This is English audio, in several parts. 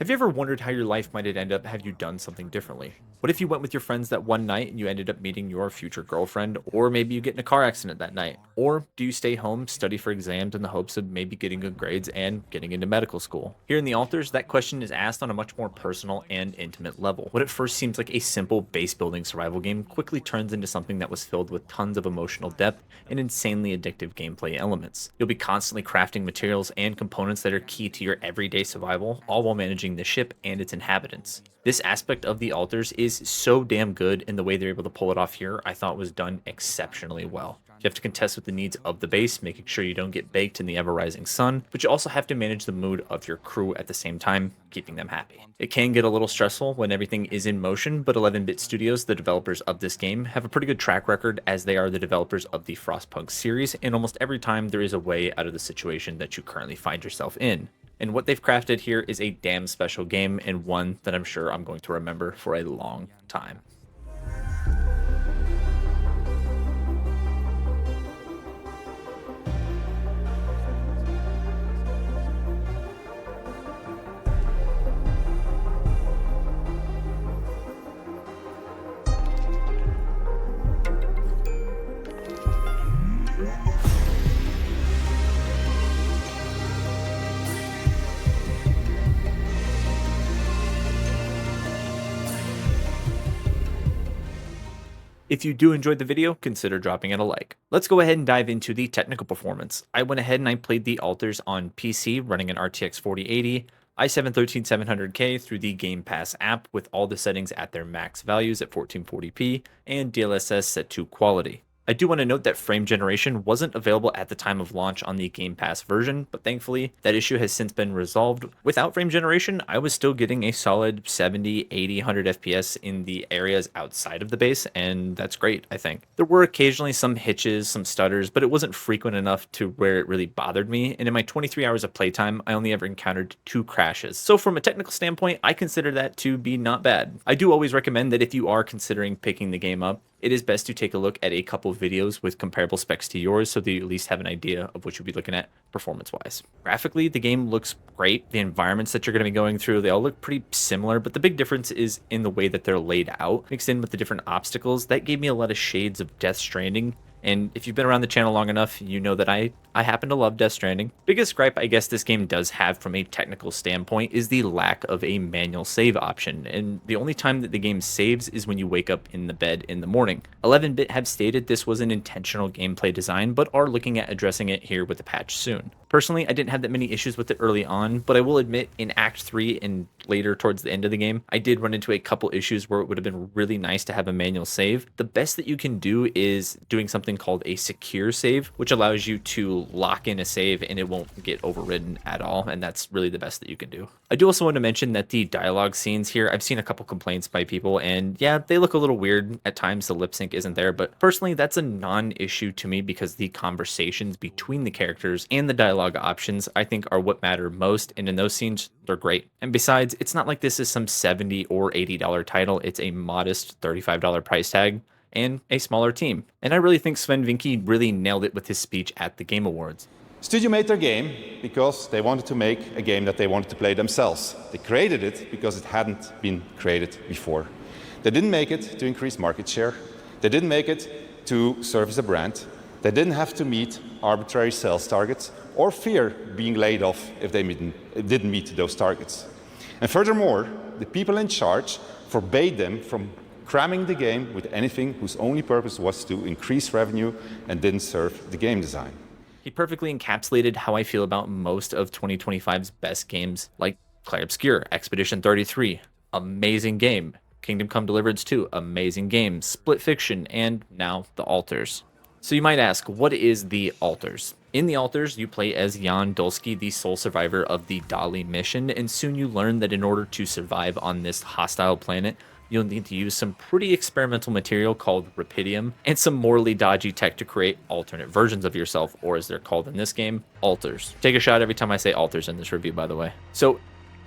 Have you ever wondered how your life might have ended up had you done something differently? What if you went with your friends that one night and you ended up meeting your future girlfriend, or maybe you get in a car accident that night? Or do you stay home, study for exams in the hopes of maybe getting good grades and getting into medical school? Here in the Alters, that question is asked on a much more personal and intimate level. What at first seems like a simple base building survival game quickly turns into something that was filled with tons of emotional depth and insanely addictive gameplay elements. You'll be constantly crafting materials and components that are key to your everyday survival, all while managing the ship and its inhabitants. This aspect of the Alters is so damn good, and the way they're able to pull it off here, I thought was done exceptionally well. You have to contest with the needs of the base, making sure you don't get baked in the ever-rising sun, but you also have to manage the mood of your crew at the same time, keeping them happy. It can get a little stressful when everything is in motion, but 11-Bit Studios, the developers of this game, have a pretty good track record as they are the developers of the Frostpunk series, and almost every time there is a way out of the situation that you currently find yourself in. And what they've crafted here is a damn special game, and one that I'm sure I'm going to remember for a long time. If you do enjoy the video, consider dropping it a like. Let's go ahead and dive into the technical performance. I went ahead and I played the Alters on PC running an RTX 4080, i7-13700K through the Game Pass app with all the settings at their max values at 1440p and DLSS set to quality. I do want to note that frame generation wasn't available at the time of launch on the Game Pass version, but thankfully that issue has since been resolved. Without frame generation, I was still getting a solid 70, 80, 100 FPS in the areas outside of the base, and that's great, I think. There were occasionally some hitches, some stutters, but it wasn't frequent enough to where it really bothered me, and in my 23 hours of playtime, I only ever encountered 2 crashes. So from a technical standpoint, I consider that to be not bad. I do always recommend that if you are considering picking the game up, it is best to take a look at a couple of videos with comparable specs to yours so that you at least have an idea of what you'll be looking at performance-wise. Graphically, the game looks great. The environments that you're going to be going through, they all look pretty similar, but the big difference is in the way that they're laid out, mixed in with the different obstacles. That gave me a lot of shades of Death Stranding. And if you've been around the channel long enough, you know that I happen to love Death Stranding. Biggest gripe I guess this game does have from a technical standpoint is the lack of a manual save option, and the only time that the game saves is when you wake up in the bed in the morning. 11-Bit have stated this was an intentional gameplay design, but are looking at addressing it here with the patch soon. Personally, I didn't have that many issues with it early on, but I will admit in Act 3 and later towards the end of the game, I did run into a couple issues where it would have been really nice to have a manual save. The best that you can do is doing something called a secure save, which allows you to lock in a save and it won't get overridden at all, and that's really the best that you can do. I do also want to mention that the dialogue scenes here, I've seen a couple complaints by people, and yeah, they look a little weird. At times the lip sync isn't there, but personally that's a non-issue to me because the conversations between the characters and the dialogue options I think are what matter most, and in those scenes they're great. And besides, it's not like this is some $70 or $80 title, it's a modest $35 price tag and a smaller team. And I really think Sven Vincke really nailed it with his speech at the Game Awards. Studio made their game because they wanted to make a game that they wanted to play themselves. They created it because it hadn't been created before. They didn't make it to increase market share. They didn't make it to serve as a brand. They didn't have to meet arbitrary sales targets or fear being laid off if they didn't meet those targets. And furthermore, the people in charge forbade them from cramming the game with anything whose only purpose was to increase revenue and didn't serve the game design. He perfectly encapsulated how I feel about most of 2025's best games, like Clair Obscur, Expedition 33, amazing game, Kingdom Come Deliverance 2, amazing game, Split Fiction, and now The Alters. So you might ask, what is The Alters? In The Alters, you play as Jan Dulski, the sole survivor of the Dali mission, and soon you learn that in order to survive on this hostile planet, you'll need to use some pretty experimental material called Rapidium and some morally dodgy tech to create alternate versions of yourself, or as they're called in this game, alters. Take a shot every time I say alters in this review, by the way. So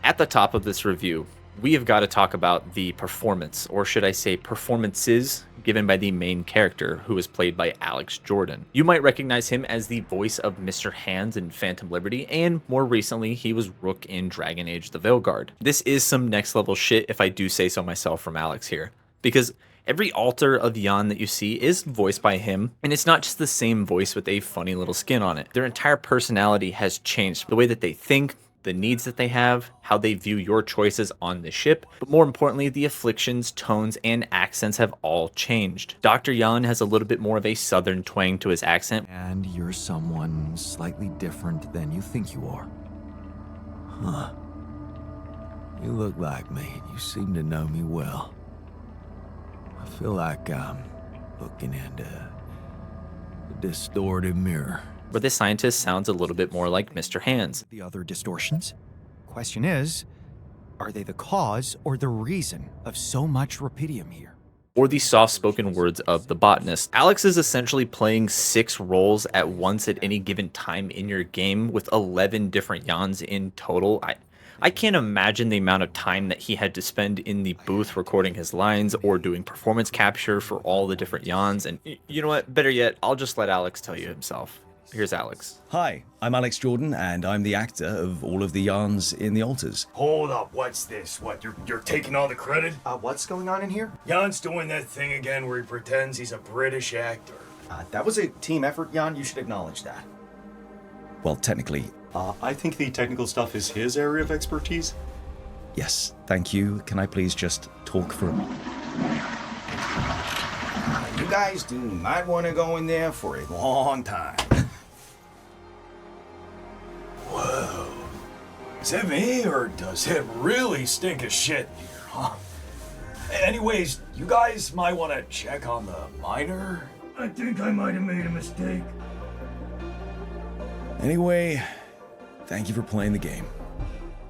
at the top of this review, we have got to talk about the performance, or should I say performances, given by the main character, who is played by Alex Jordan. You might recognize him as the voice of Mr. Hands in Phantom Liberty, and more recently, he was Rook in Dragon Age the Veilguard. This is some next level shit, if I do say so myself, from Alex here, because every alter of Jan that you see is voiced by him, and it's not just the same voice with a funny little skin on it. Their entire personality has changed. The way that they think, the needs that they have, how they view your choices on the ship, but more importantly, the afflictions, tones, and accents have all changed. Dr. Jan has a little bit more of a southern twang to his accent. And you're someone slightly different than you think you are. Huh. You look like me, and you seem to know me well. I feel like I'm looking into a distorted mirror. Where the scientist sounds a little bit more like Mr. Hands. The other distortions? Question is, are they the cause or the reason of so much rupidium here? Or the soft-spoken words of the botanist. Alex is essentially playing 6 roles at once at any given time in your game, with 11 different Jans in total. I can't imagine the amount of time that he had to spend in the booth recording his lines or doing performance capture for all the different Jans. And you know what? Better yet, I'll just let Alex tell you himself. Here's Alex. Hi, I'm Alex Jordan, and I'm the actor of all of the yarns in the altars. Hold up, what's this? What, you're taking all the credit? What's going on in here? Jan's doing that thing again where he pretends he's a British actor. That was a team effort, Jan. You should acknowledge that. Well, technically, I think the technical stuff is his area of expertise. yes. Thank you. Can I please just talk for a minute? You guys do not want to go in there for a long time. Whoa. Is that me, or does it really stink of shit in here, huh? Anyways, you guys might want to check on the miner. I think I might have made a mistake. Anyway, thank you for playing the game.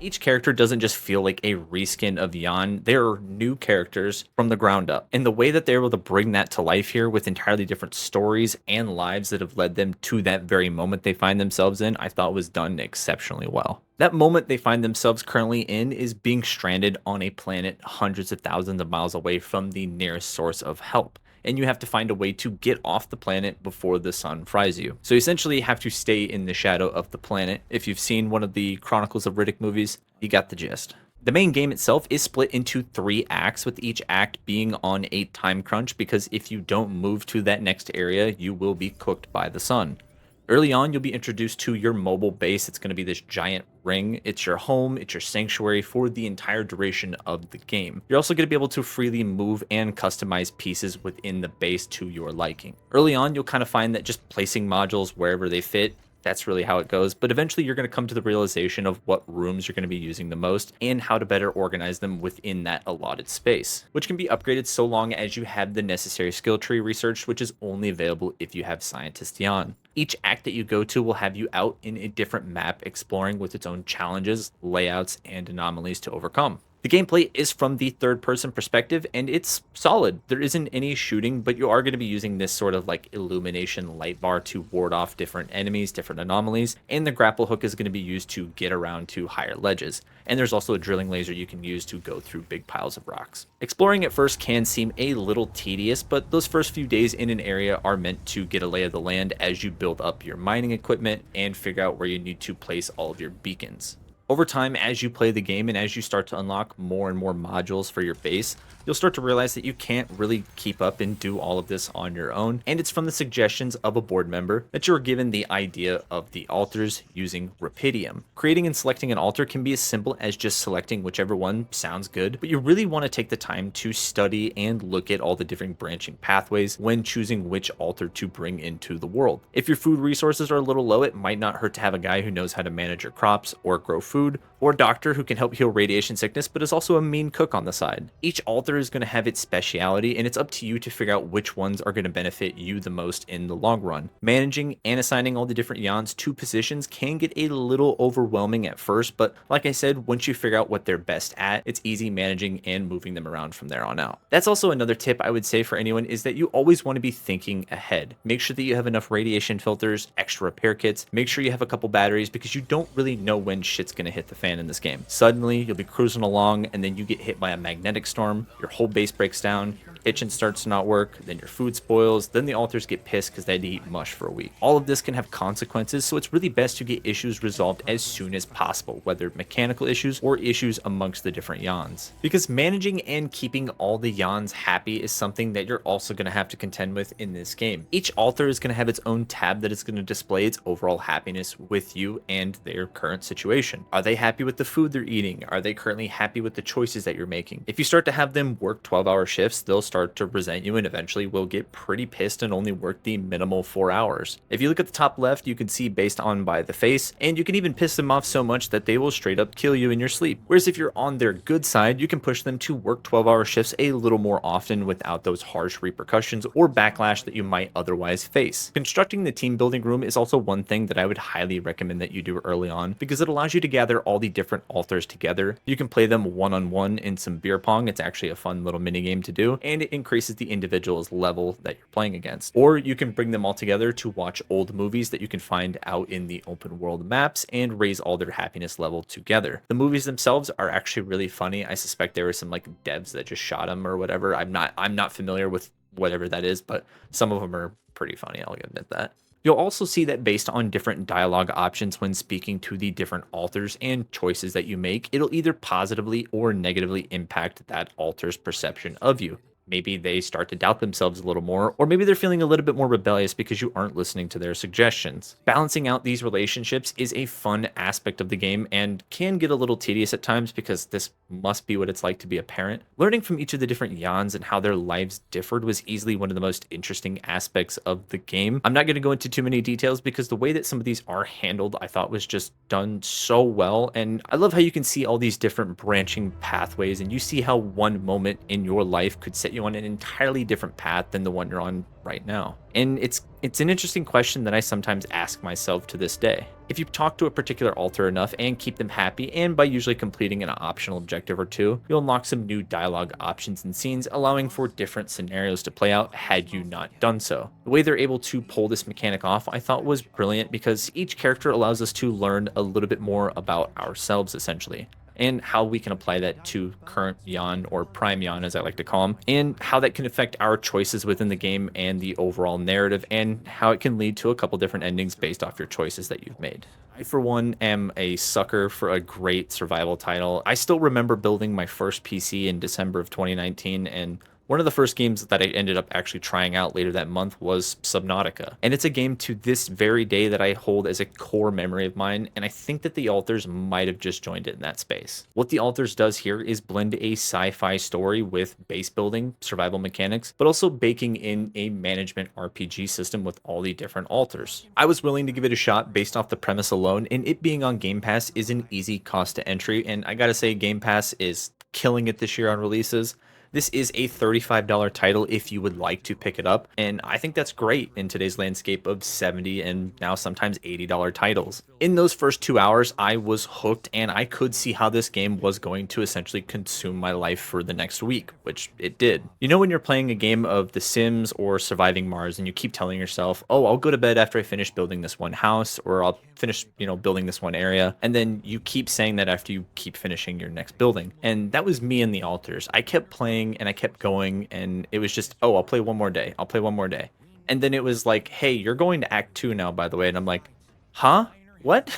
Each character doesn't just feel like a reskin of Jan, they're new characters from the ground up. And the way that they're able to bring that to life here with entirely different stories and lives that have led them to that very moment they find themselves in, I thought was done exceptionally well. That moment they find themselves currently in is being stranded on a planet hundreds of thousands of miles away from the nearest source of help. And you have to find a way to get off the planet before the sun fries you. So you essentially have to stay in the shadow of the planet. If you've seen one of the Chronicles of Riddick movies, you got the gist. The main game itself is split into 3 acts, with each act being on a time crunch, because if you don't move to that next area, you will be cooked by the sun. Early on, you'll be introduced to your mobile base. It's going to be this giant ring. It's your home, it's your sanctuary for the entire duration of the game. You're also going to be able to freely move and customize pieces within the base to your liking. Early on, you'll kind of find that just placing modules wherever they fit, that's really how it goes. But eventually you're going to come to the realization of what rooms you're going to be using the most and how to better organize them within that allotted space, which can be upgraded so long as you have the necessary skill tree researched, which is only available if you have Scientist Jan. Each act that you go to will have you out in a different map exploring with its own challenges, layouts, and anomalies to overcome. The gameplay is from the third-person perspective, and it's solid. There isn't any shooting, but you are going to be using this sort of like illumination light bar to ward off different enemies, different anomalies, and the grapple hook is going to be used to get around to higher ledges. And there's also a drilling laser you can use to go through big piles of rocks. Exploring at first can seem a little tedious, but those first few days in an area are meant to get a lay of the land as you build up your mining equipment and figure out where you need to place all of your beacons. Over time, as you play the game and as you start to unlock more and more modules for your base, you'll start to realize that you can't really keep up and do all of this on your own. And it's from the suggestions of a board member that you were given the idea of the altars using rupidium. Creating and selecting an altar can be as simple as just selecting whichever one sounds good, but you really want to take the time to study and look at all the different branching pathways when choosing which altar to bring into the world. If your food resources are a little low, it might not hurt to have a guy who knows how to manage your crops or grow food, or a doctor who can help heal radiation sickness but is also a mean cook on the side. Each altar is going to have its speciality, and it's up to you to figure out which ones are going to benefit you the most in the long run. Managing and assigning all the different Jans to positions can get a little overwhelming at first, but like I said, once you figure out what they're best at, it's easy managing and moving them around from there on out. That's also another tip I would say for anyone, is that you always want to be thinking ahead. Make sure that you have enough radiation filters, extra repair kits, make sure you have a couple batteries, because you don't really know when shit's going to hit the fan in this game. Suddenly, you'll be cruising along and then you get hit by a magnetic storm, your whole base breaks down, kitchen starts to not work, then your food spoils, then the alters get pissed because they had to eat mush for a week. All of this can have consequences, so it's really best to get issues resolved as soon as possible, whether mechanical issues or issues amongst the different Yans. Because managing and keeping all the Yans happy is something that you're also going to have to contend with in this game. Each altar is going to have its own tab that is going to display its overall happiness with you and their current situation. Are they happy with the food they're eating? Are they currently happy with the choices that you're making? If you start to have them work 12-hour shifts, they'll start to resent you and eventually will get pretty pissed and only work the minimal 4 hours. If you look at the top left, you can see based on by the face, and you can even piss them off so much that they will straight up kill you in your sleep. Whereas if you're on their good side, you can push them to work 12-hour shifts a little more often without those harsh repercussions or backlash that you might otherwise face. Constructing the team building room is also one thing that I would highly recommend that you do early on, because it allows you to gather all the different altars together. You can play them one-on-one in some beer pong. It's actually a fun little mini game to do, and it increases the individual's level that you're playing against. Or you can bring them all together to watch old movies that you can find out in the open world maps and raise all their happiness level together. The movies themselves are actually really funny. I suspect there were some like devs that just shot them or whatever. I'm not familiar with whatever that is, but some of them are pretty funny, I'll admit that. You'll also see that based on different dialogue options when speaking to the different altars and choices that you make, it'll either positively or negatively impact that altar's perception of you. Maybe they start to doubt themselves a little more, or maybe they're feeling a little bit more rebellious because you aren't listening to their suggestions. Balancing out these relationships is a fun aspect of the game and can get a little tedious at times because this must be what it's like to be a parent. Learning from each of the different Yans and how their lives differed was easily one of the most interesting aspects of the game. I'm not going to go into too many details because the way that some of these are handled I thought was just done so well, and I love how you can see all these different branching pathways and you see how one moment in your life could set you on an entirely different path than the one you're on right now. And it's an interesting question that I sometimes ask myself to this day. If you talk to a particular altar enough and keep them happy, and by usually completing an optional objective or two, you'll unlock some new dialogue options and scenes, allowing for different scenarios to play out had you not done so. The way they're able to pull this mechanic off I thought was brilliant because each character allows us to learn a little bit more about ourselves essentially, and how we can apply that to current Yan, or Prime Yan as I like to call him, and how that can affect our choices within the game and the overall narrative, and how it can lead to a couple different endings based off your choices that you've made. I, for one, am a sucker for a great survival title. I still remember building my first PC in December of 2019, and one of the first games that I ended up actually trying out later that month was Subnautica. And it's a game to this very day that I hold as a core memory of mine, and I think that the Alters might have just joined it in that space. What the Alters does here is blend a sci-fi story with base building, survival mechanics, but also baking in a management RPG system with all the different altars. I was willing to give it a shot based off the premise alone, and it being on Game Pass is an easy cost to entry, and I gotta say Game Pass is killing it this year on releases. This is a $35 title if you would like to pick it up, and I think that's great in today's landscape of $70 and now sometimes $80 titles. In those first 2 hours, I was hooked, and I could see how this game was going to essentially consume my life for the next week, which it did. You know when you're playing a game of The Sims or Surviving Mars and you keep telling yourself, oh, I'll go to bed after I finish building this one house, or I'll finish, building this one area, and then you keep saying that after you keep finishing your next building. And that was me in the Alters. I kept playing and I kept going, and it was just, oh, I'll play one more day. I'll play one more day. And then it was like, hey, you're going to Act 2 now, by the way. And I'm like, huh? What?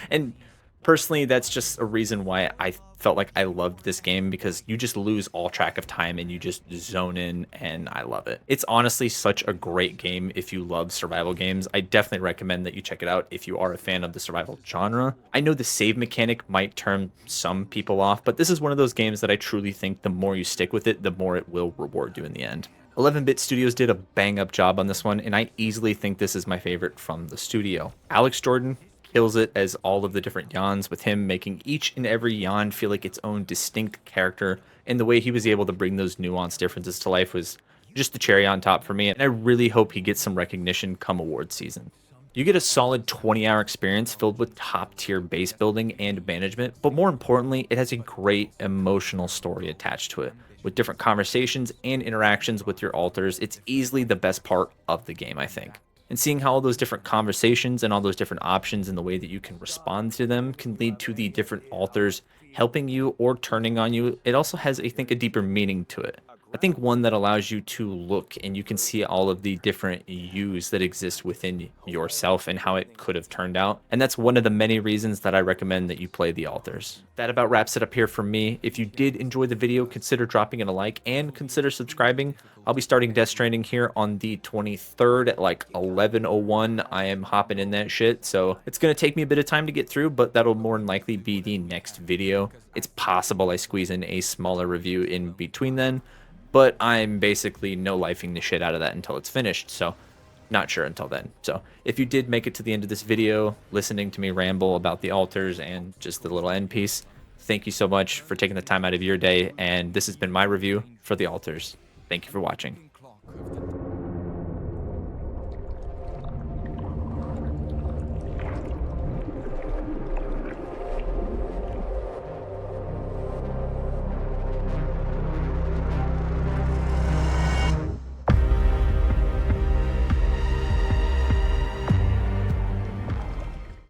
And personally, that's just a reason why I felt like I loved this game, because you just lose all track of time and you just zone in, and I love it. It's honestly such a great game if you love survival games. I definitely recommend that you check it out if you are a fan of the survival genre. I know the save mechanic might turn some people off, but this is one of those games that I truly think the more you stick with it, the more it will reward you in the end. 11-Bit Studios did a bang-up job on this one, and I easily think this is my favorite from the studio. Alex Jordan kills it as all of the different Yans, with him making each and every Yan feel like its own distinct character, and the way he was able to bring those nuanced differences to life was just the cherry on top for me, and I really hope he gets some recognition come award season. You get a solid 20-hour experience filled with top-tier base building and management, but more importantly, it has a great emotional story attached to it. With different conversations and interactions with your alters, it's easily the best part of the game, I think. And seeing how all those different conversations and all those different options and the way that you can respond to them can lead to the different alters helping you or turning on you, it also has, I think, a deeper meaning to it. I think one that allows you to look and you can see all of the different yous that exist within yourself and how it could have turned out. And that's one of the many reasons that I recommend that you play the altars. That about wraps it up here for me. If you did enjoy the video, consider dropping it a like and consider subscribing. I'll be starting Death Stranding here on the 23rd at like 11:01. I am hopping in that shit. So it's going to take me a bit of time to get through, but that'll more than likely be the next video. It's possible I squeeze in a smaller review in between then, but I'm basically no-lifing the shit out of that until it's finished, so not sure until then. So if you did make it to the end of this video, listening to me ramble about the altars and just the little end piece, thank you so much for taking the time out of your day, and this has been my review for the altars. Thank you for watching.